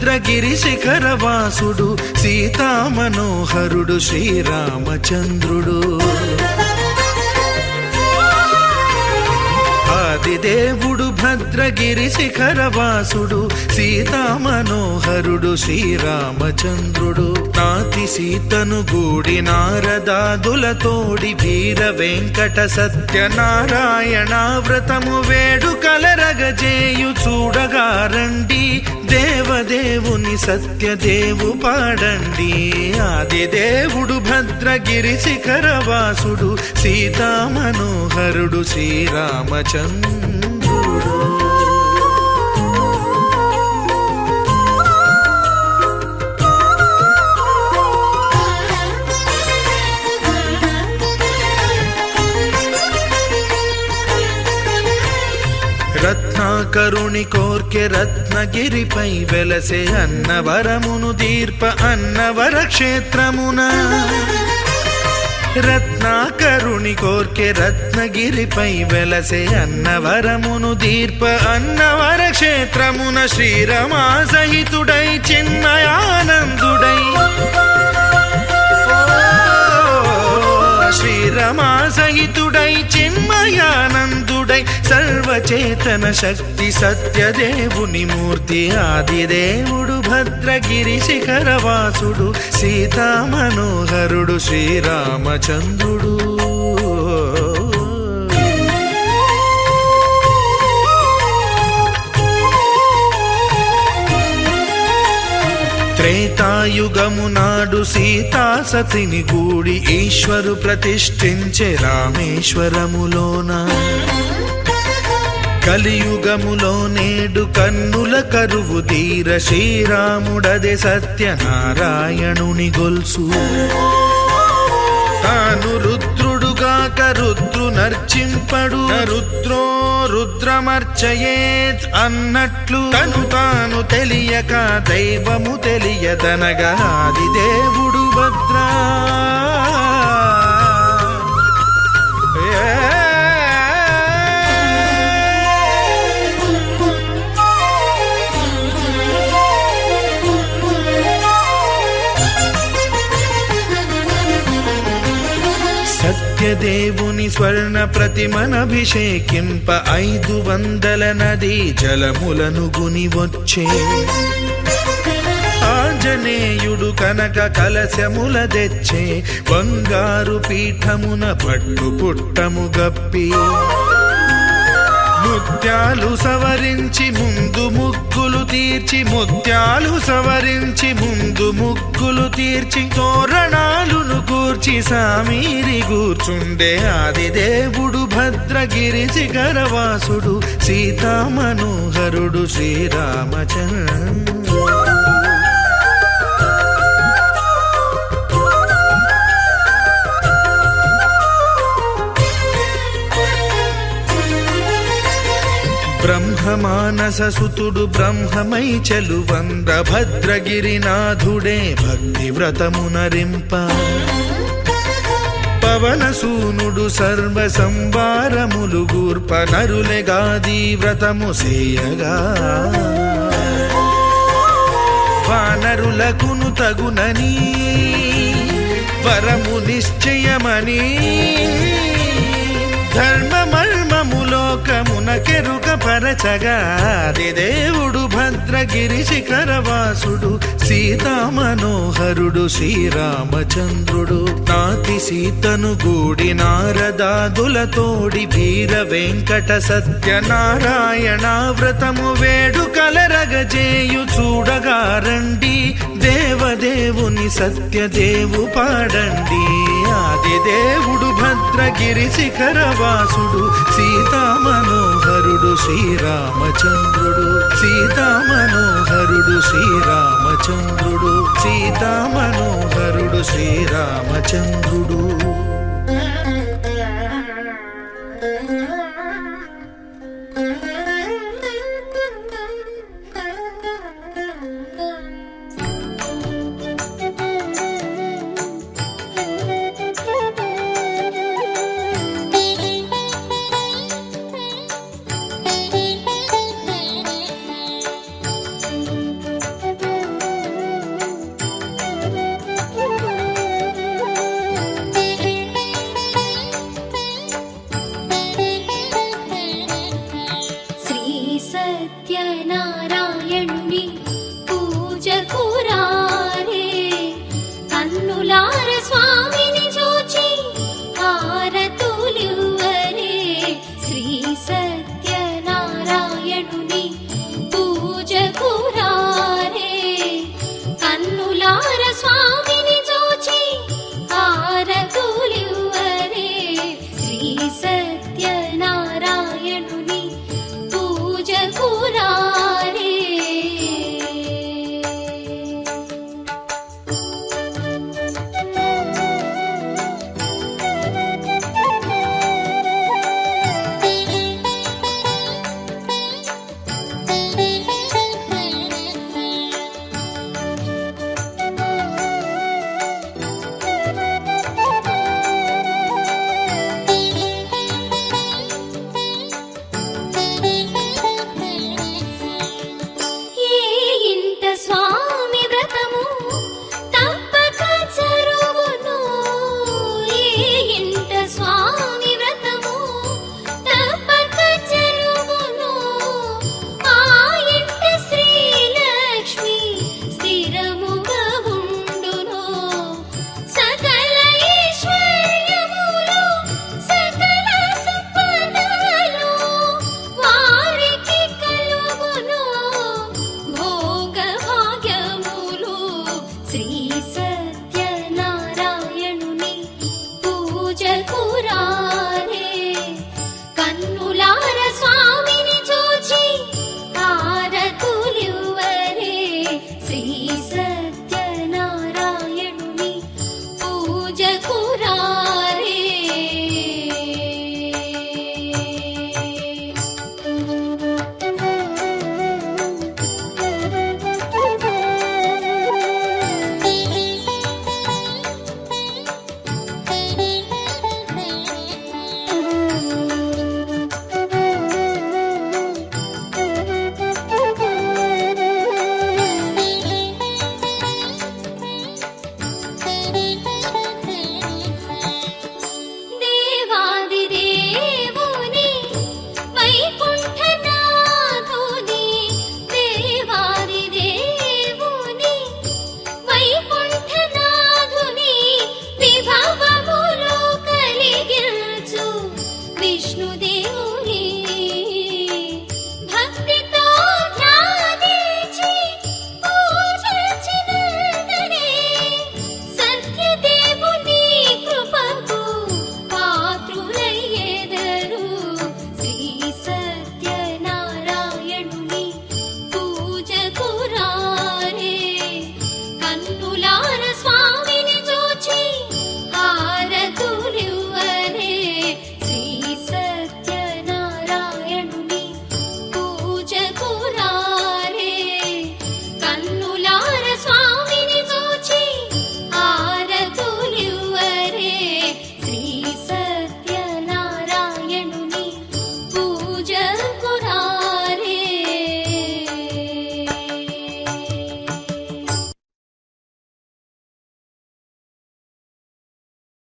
భద్రగిరి శిఖరవాసుడు సీతామనోహరుడు శ్రీరామచంద్రుడు. ఆదిదేవుడు భద్రగిరి శిఖరవాసుడు సీతామనోహరుడు శ్రీరామచంద్రుడు. నాతి సీతను గూడి నారదాదులతోడి వీర వెంకట సత్యనారాయణ వ్రతము వేడుకలరగజేయు చూడగా రండి, దేవదేవుని సత్యదేవు పాడండి. ఆదిదేవుడు భద్రగిరి శిఖరవాసుడు సీతామనోహరుడు శ్రీరామచంద్రుడు. రత్నాకరుని కోర్కె రత్నగిరిపై వెలసే అన్నవరమును దీర్ప అన్నవర క్షేత్రమున. రత్నాకరుని కోర్కె రత్నగిరిపై వెలసే అన్నవరమును దీర్ప అన్నవర క్షేత్రమున. శ్రీరమా సహితుడై చిన్మయానందుడై, శ్రీరమా సహితుడై చిన్మయానందుడై సర్వచేతన శక్తి సత్యదేవుని మూర్తి. ఆదిదేవుడు భద్రగిరి శిఖరవాసుడు సీతామనోహరుడు శ్రీరామచంద్రుడు. త్రేతాయుగము నాడు సీతా సతిని గూడి ఈశ్వరు ప్రతిష్ఠించే రామేశ్వరములోన. కలియుగములో నేడు కన్నుల కరువు తీర శ్రీరాముడదే సత్యనారాయణుని గొల్సు. తాను రుద్రుడుగాక రుద్రు నర్చింపడు, రుద్రో రుద్రమర్చయేత్ అన్నట్లు తను తాను తెలియక దైవము తెలియదనగా ఆదిదేవుడు భద్రా. సత్యదేవుని స్వర్ణ ప్రతిమనభిషేకింప 500 నదీ జలములను గుని వచ్చే. ఆంజనేయుడు కనక కలశముల తెచ్చే, బంగారు పీఠమున పట్టు పుట్టము గప్పి. ముత్యాలు సవరించి ముందు ముగ్గులు తీర్చి, ముత్యాలు సవరించి ముందు ముగ్గులు తీర్చి, తోరణాలును కూర్చి సామీరి కూర్చుండే. ఆదిదేవుడు భద్రగిరి శిఖరవాసుడు సీతామనోహరుడు శ్రీరామచంద్రుడు. బ్రహ్మమానస సుతుడు బ్రహ్మమై చెలువంద భద్రగిరినాథుడే భక్తి వ్రతమునరింప. పవనసూనుడు సర్వ సంవారములు గూర్ప, నరులెగాది వ్రతము సేయగా. వానరులకును తగునని వరము నిశ్చయమని, ధర్మమర్మములోకమునకెరుక పరచగా ఆదిదేవుడు భద్రగిరి శిఖరవాసుడు సీతామనోహరుడు శ్రీరామచంద్రుడు. నాతి సీతను గూడి నారదాదులతోడి వీర వెంకట సత్యనారాయణ వ్రతము వేడుకలరగజేయు చూడగా రండి, దేవదేవుని సత్యదేవు పాడండి. ఆదిదేవుడు భద్రగిరి శిఖరవాసుడు సీతామనోహరుడు శ్రీరామచంద్రుడు. సీతామనోహరుడు శ్రీరామచంద్రుడు. సీతామనోహరుడు శ్రీరామచంద్రుడు. సత్యనారాయణుని పూజకు రారే. ఏ ఇంట స్వామి వ్రతము తప్పక జరుగును. ఏ ఇంట స్వామి వ్రతము తప్పక జరుగును. ఆ ఇంట శ్రీలక్ష్మి స్థిరముగా ఉండును. సకల ఐశ్వర్యములు సకల సంపదలు వారికి కలుగును. భోగ భాగ్యములు శ్రీ సత్యనారాయణుని పూజకు రారే. కన్నులార స్వామిని చూచి హారతులివ్వరే. శ్రీ సత్యనారాయణుని పూజకు రారే. దేవాది దేవుని వైకుంఠనాథుని. దేవాది దేవుని వైకుంఠనాథుని విభవములు కలిగించు విష్ణుదేవుని